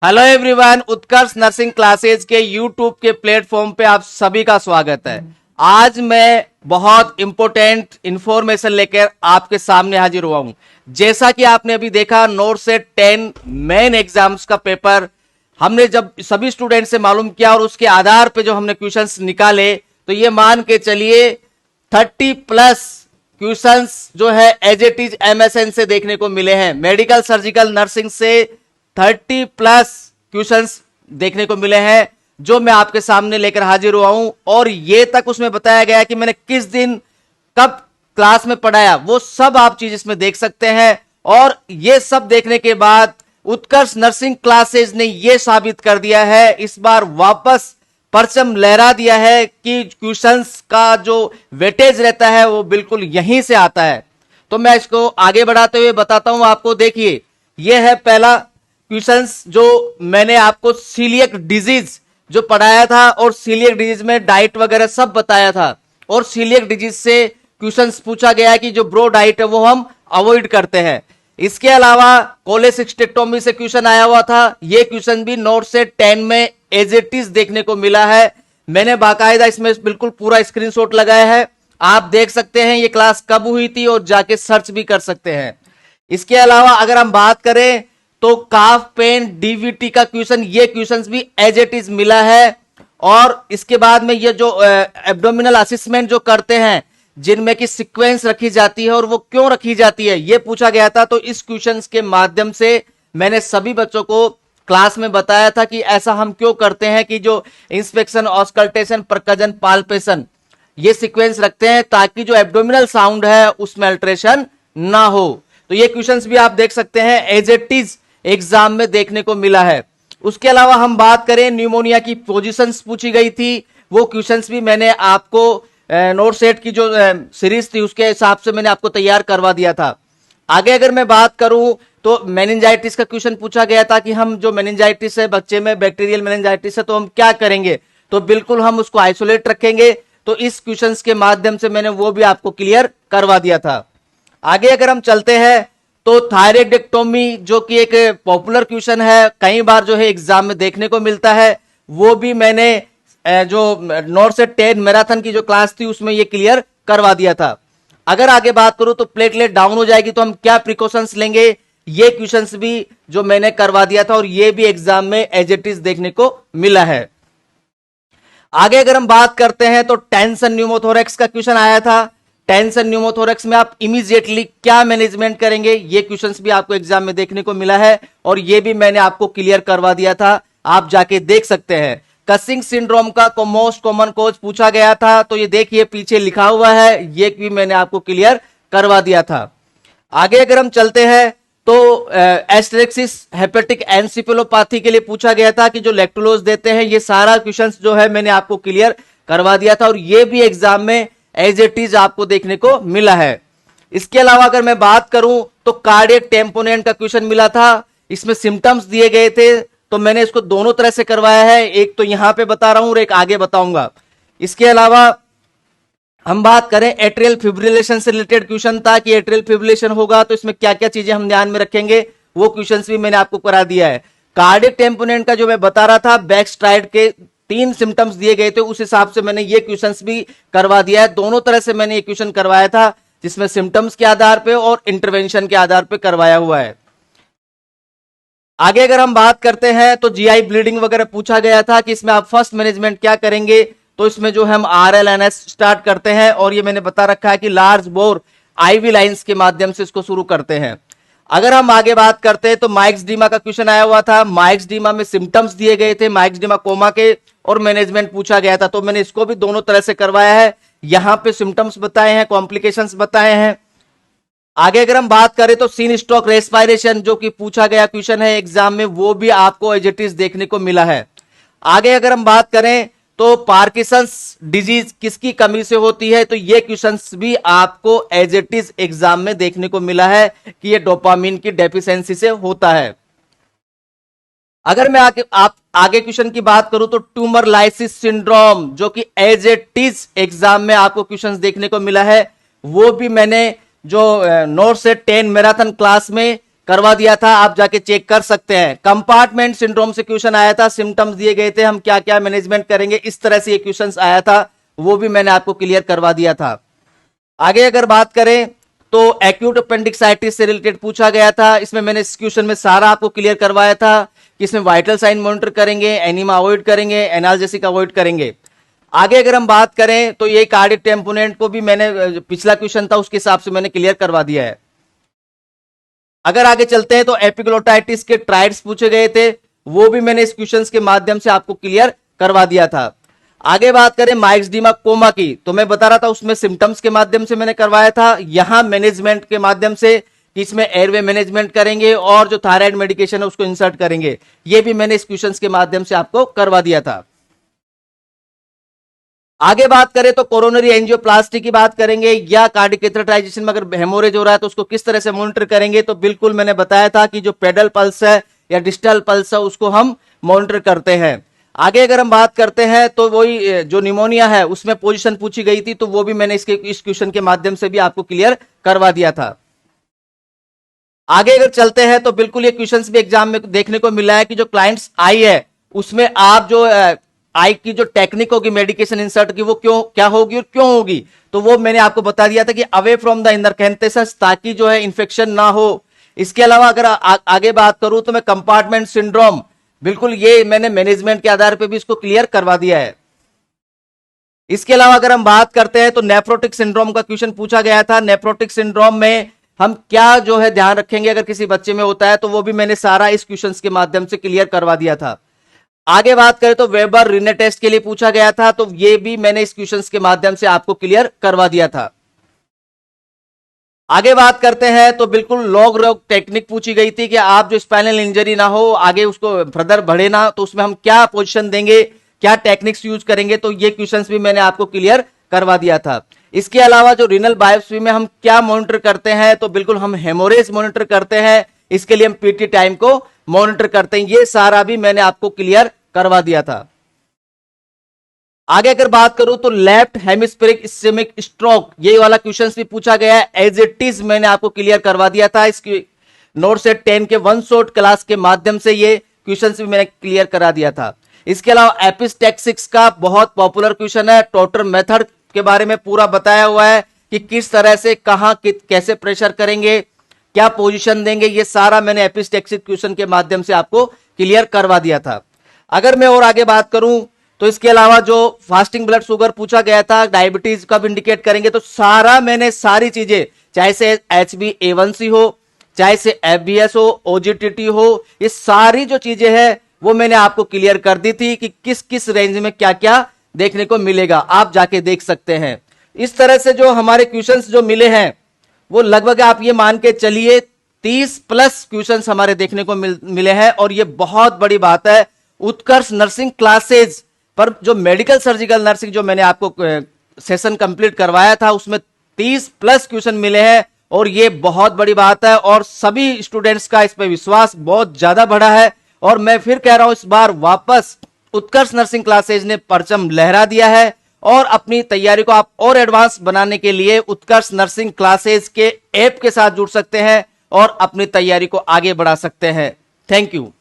Hello everyone, उत्कर्ष nursing classes के YouTube के platform पे आप सभी का स्वागत है। आज मैं बहुत इंपॉर्टेंट इंफॉर्मेशन लेकर आपके सामने हाजिर हुआ हूं। जैसा कि आपने अभी देखा, नोट से 10 मेन एग्जाम्स का पेपर हमने जब सभी स्टूडेंट से मालूम किया और उसके आधार पे जो हमने क्वेश्चंस निकाले, तो ये मान के चलिए 30+ क्वेश्चंस जो है एज इट इज एमएसएन से देखने को मिले हैं। मेडिकल सर्जिकल नर्सिंग से 30+ क्वेश्चंस देखने को मिले हैं जो मैं आपके सामने लेकर हाजिर हुआ हूं। और ये तक उसमें बताया गया कि मैंने किस दिन कब क्लास में पढ़ाया, वो सब आप चीज इसमें देख सकते हैं। और ये सब देखने के बाद उत्कर्ष नर्सिंग क्लासेज ने ये साबित कर दिया है, इस बार वापस परचम लहरा दिया है कि क्वेश्चंस का जो वेटेज रहता है वो बिल्कुल यहीं से आता है। तो मैं इसको आगे बढ़ाते हुए बताता हूं आपको। देखिए, यह है पहला क्वेश्चंस जो मैंने आपको सीलियक डिजीज जो पढ़ाया था, और सीलियक डिजीज में डाइट वगैरह सब बताया था। और सीलियक डिजीज से क्वेश्चंस पूछा गया कि जो ब्रो डाइट है वो हम अवॉइड करते हैं। इसके अलावा कोलेसिस्टेक्टोमी से क्वेश्चन आया हुआ था। ये क्वेश्चन भी नोट से 10 में एज इट इज देखने को मिला है। मैंने बाकायदा इसमें बिल्कुल पूरा स्क्रीनशॉट लगाया है, आप देख सकते हैं ये क्लास कब हुई थी और जाके सर्च भी कर सकते हैं। इसके अलावा अगर हम बात करें तो काफ पेन डीवीटी का क्वेश्चन, ये क्वेश्चंस भी एज इट इज मिला है। और इसके बाद में ये जो एब्डोमिनल असेसमेंट जो करते हैं, जिनमें की सीक्वेंस रखी जाती है और वो क्यों रखी जाती है, ये पूछा गया था। तो इस क्वेश्चंस के माध्यम से मैंने सभी बच्चों को क्लास में बताया था कि ऐसा हम क्यों करते हैं कि जो इंस्पेक्शन, ऑस्कल्टेशन, प्रकजन, पाल्पेशन ये सीक्वेंस रखते हैं ताकि जो एब्डोमिनल साउंड है उसमें अल्टरेशन ना हो। तो ये क्वेश्चंस भी आप देख सकते हैं, एज इट इज एग्जाम में देखने को मिला है। उसके अलावा हम बात करें, न्यूमोनिया की पोजीशंस पूछी गई थी, वो क्वेश्चंस भी मैंने आपको नोट सेट की जो सीरीज थी उसके हिसाब से मैंने आपको तैयार करवा दिया था। आगे अगर मैं बात करूं तो मेनिंजाइटिस का क्वेश्चन पूछा गया था कि हम जो मेनिंजाइटिस है बच्चे में, बैक्टीरियल मेनिंजाइटिस है, तो हम क्या करेंगे। तो बिल्कुल हम उसको आइसोलेट रखेंगे। तो इस क्वेश्चंस के माध्यम से मैंने वो भी आपको क्लियर करवा दिया था। आगे अगर हम चलते हैं तो थायराइडेक्टोमी जो कि एक पॉपुलर क्वेश्चन है, कई बार जो है एग्जाम में देखने को मिलता है, वो भी मैंने जो नोट से 10 मैराथन की जो क्लास थी उसमें ये क्लियर करवा दिया था। अगर आगे बात करूं तो प्लेटलेट डाउन हो जाएगी तो हम क्या प्रिकॉशंस लेंगे, ये क्वेश्चंस भी जो मैंने करवा दिया था और ये भी एग्जाम में एज इट इज देखने को मिला है। आगे अगर हम बात करते हैं तो टेंशन न्यूमोथोरेक्स का क्वेश्चन आया था। टेंशन न्यूमोथोरेक्स में आप इमीडिएटली क्या मैनेजमेंट करेंगे, ये क्वेश्चंस भी आपको एग्जाम में देखने को मिला है और ये भी मैंने आपको क्लियर करवा दिया था, आप जाके देख सकते हैं। कसिंग सिंड्रोम का मोस्ट कॉमन कॉज पूछा गया था, तो ये देखिए पीछे लिखा हुआ है, ये भी मैंने आपको क्लियर करवा दिया था। आगे अगर हम चलते हैं तो एस्टेरिक्सिस हेपेटिक एनसिफेलोपैथी के लिए पूछा गया था कि जो लैक्टोलोज देते हैं, ये सारा क्वेश्चंस जो है मैंने आपको क्लियर करवा दिया था और ये भी एग्जाम में एज इट इज आपको देखने को मिला है। इसके अलावा अगर मैं बात करूं तो कार्डियक टेम्पोनेंट का क्वेश्चन मिला था, इसमें सिम्टम्स दिए गए थे, तो मैंने इसको दोनों तरह से करवाया है, एक तो यहां पे बता रहा हूं और एक आगे बताऊंगा। इसके अलावा हम बात करें एट्रियल फिब्रिलेशन से रिलेटेड क्वेश्चन था कि एट्रियल फिब्रिलेशन होगा तो इसमें क्या क्या चीजें हम ध्यान में रखेंगे, वो क्वेश्चंस भी मैंने आपको करा दिया है। कार्डियक टेम्पोनेंट का जो मैं बता रहा था, बैक स्ट्राइड के 3 सिम्टम्स दिए गए थे, उस हिसाब से मैंने ये क्वेश्चंस भी करवा दिया है। दोनों तरह से मैंने ये क्वेश्चन करवाया था, जिसमें सिम्टम्स के आधार पे और इंटरवेंशन के आधार पे करवाया हुआ है। आगे अगर हम बात करते हैं तो जीआई ब्लीडिंग वगैरह पूछा गया था कि इसमें आप फर्स्ट मैनेजमेंट क्या करेंगे, तो इसमें जो हम RLNS स्टार्ट करते हैं और ये मैंने बता रखा है कि लार्ज बोर आईवी लाइंस के माध्यम से इसको शुरू करते हैं। अगर हम आगे बात करते हैं तो माइक्सडीमा का क्वेश्चन आया हुआ था, माइक्सडीमा में सिम्टम्स दिए गए थे, माइक्सडीमा कोमा के, और मैनेजमेंट पूछा गया था, तो मैंने इसको भी दोनों तरह से करवाया है। यहां पे सिम्टम्स बताए हैं, कॉम्प्लिकेशंस बताए हैं। आगे अगर हम बात करें तो सीन स्ट्रोक रेस्पिरेशन जो कि पूछा गया क्वेश्चन है एग्जाम में, वो भी आपको एज इट इज देखने को मिला है। आगे अगर हम बात करें तो पार्किंसंस डिजीज किसकी कमी से होती है, तो ये क्वेश्चंस भी आपको एज इट इज एग्जाम में देखने को मिला है कि ये डोपामिन की डेफिशिएंसी से होता है। अगर मैं आगे क्वेश्चन की बात करूं तो ट्यूमर लाइसिस सिंड्रोम जो कि एज इट इज एग्जाम में आपको क्वेश्चंस देखने को मिला है, वो भी मैंने जो नोट से 10 मैराथन क्लास में करवा दिया था, आप जाके चेक कर सकते हैं। कंपार्टमेंट सिंड्रोम से क्वेश्चन आया था, सिम्टम्स दिए गए थे, हम क्या क्या मैनेजमेंट करेंगे, इस तरह से ये क्वेश्चन आया था, वो भी मैंने आपको क्लियर करवा दिया था। आगे अगर बात करें तो एक्यूट अपेंडिक्साइटिस से रिलेटेड पूछा गया था, इसमें मैंने इस क्वेश्चन में सारा आपको क्लियर करवाया था कि इसमें वाइटल साइन मॉनिटर करेंगे, एनीमा अवॉइड करेंगे, एनाल्जेसिक अवॉइड करेंगे। आगे अगर हम बात करें तो ये कार्डियक टेम्पोनेंट को भी मैंने पिछला क्वेश्चन था उसके हिसाब से मैंने क्लियर करवा दिया है। अगर आगे चलते हैं तो एपिग्लोटाइटिस के ट्राइड्स पूछे गए थे, वो भी मैंने इस क्वेश्चन के माध्यम से आपको क्लियर करवा दिया था। आगे बात करें माइक्सडीमा कोमा की, तो मैं बता रहा था उसमें सिम्टम्स के माध्यम से मैंने करवाया था, यहां मैनेजमेंट के माध्यम से इसमें एयरवे मैनेजमेंट करेंगे और जो थायराइड मेडिकेशन है उसको इंसर्ट करेंगे, ये भी मैंने इस क्वेश्चन के माध्यम से आपको करवा दिया था। आगे बात करें तो कोरोनरी एंजियोप्लास्टी की बात करेंगे या कार्डियक कैथेटराइजेशन में अगर हेमोरेज हो रहा है तो उसको किस तरह से मॉनिटर करेंगे, तो बिल्कुल मैंने बताया था कि जो पेडल पल्स है या डिस्टल पल्स है उसको हम मॉनिटर करते हैं। आगे अगर हम बात करते हैं तो वही जो निमोनिया है उसमें पोजीशन पूछी गई थी, तो वो भी मैंने इस क्वेश्चन के माध्यम से भी आपको क्लियर करवा दिया था। आगे अगर चलते हैं तो बिल्कुल ये क्वेश्चंस भी एग्जाम में देखने को मिला है कि जो क्लाइंट्स आई है उसमें आप जो आई की जो टेक्निक होगी मेडिकेशन इंसर्ट की वो क्या होगी और क्यों होगी, तो वो मैंने आपको बता दिया था कि अवे फ्रॉम द इंदरकेंथेसिस, ताकि जो है इंफेक्शन ना हो। इसके अलावा अगर आगे बात करूं तो मैं कंपार्टमेंट सिंड्रोम, बिल्कुल ये मैंने मैनेजमेंट के आधार पर भी इसको क्लियर करवा दिया है। इसके अलावा अगर हम बात करते हैं तो नेफ्रोटिक सिंड्रोम का क्वेश्चन पूछा गया था। नेफ्रोटिक सिंड्रोम में हम क्या जो है ध्यान रखेंगे अगर किसी बच्चे में होता है, तो वो भी मैंने सारा इस क्वेश्चन के माध्यम से क्लियर करवा दिया था। आगे बात करें तो वेबर रिने टेस्ट के लिए पूछा गया था, तो ये भी मैंने इस क्वेश्चन के माध्यम से आपको क्लियर करवा दिया था। आगे बात करते हैं तो बिल्कुल लॉग रॉग टेक्निक पूछी गई थी कि आप जो स्पाइनल इंजरी ना हो, आगे उसको फर्दर बढ़े ना, तो उसमें हम क्या पोजीशन देंगे, क्या टेक्निक्स यूज करेंगे, तो ये क्वेश्चंस भी मैंने आपको क्लियर करवा दिया था। इसके अलावा जो रीनल बायोप्सी में हम क्या मॉनिटर करते हैं, तो बिल्कुल हम हेमोरेज मॉनिटर करते हैं, इसके लिए हम पीटी टाइम को मॉनिटर करते हैं, ये सारा भी मैंने आपको क्लियर करवा दिया था। आगे अगर बात करूं तो लेफ्ट हेमिस्फेरिक इस्केमिक स्ट्रोक, ये वाला क्वेश्चन भी पूछा गया है, एज इट इज मैंने आपको क्लियर करवा दिया था। इसकी नोट सेट 10 के वन शॉट क्लास के माध्यम से ये क्वेश्चन भी मैंने क्लियर करा दिया था। इसके अलावा एपिस्टैक्सिस का बहुत पॉपुलर क्वेश्चन है, टोटर मेथड के बारे में पूरा बताया हुआ है कि किस तरह से कहां कैसे प्रेशर करेंगे, क्या पोजीशन देंगे, ये सारा मैंने एपिस्टैक्सिस क्वेश्चन के माध्यम से आपको क्लियर करवा दिया था। अगर मैं और आगे बात करूं तो इसके अलावा जो फास्टिंग ब्लड शुगर पूछा गया था, डायबिटीज कब इंडिकेट करेंगे, तो सारा मैंने सारी चीजें, चाहे से HbA1c हो, चाहे से FBS हो, OGTT हो, ये सारी जो चीजें हैं वो मैंने आपको क्लियर कर दी थी कि किस किस रेंज में क्या क्या देखने को मिलेगा, आप जाके देख सकते हैं। इस तरह से जो हमारे क्वेश्चंस जो मिले हैं वो लगभग आप ये मान के चलिए 30 प्लस क्वेश्चंस हमारे देखने को मिले हैं, और ये बहुत बड़ी बात है। उत्कर्ष नर्सिंग क्लासेज पर जो मेडिकल सर्जिकल नर्सिंग जो मैंने आपको सेशन कंप्लीट करवाया था उसमें 30 प्लस क्वेश्चन मिले हैं, और ये बहुत बड़ी बात है, और सभी स्टूडेंट्स का इस पे विश्वास बहुत ज्यादा बढ़ा है। और मैं फिर कह रहा हूं, इस बार वापस उत्कर्ष नर्सिंग क्लासेज ने परचम लहरा दिया है, और अपनी तैयारी को आप और एडवांस बनाने के लिए उत्कर्ष नर्सिंग क्लासेज के ऐप के साथ जुड़ सकते हैं और अपनी तैयारी को आगे बढ़ा सकते हैं। Thank you.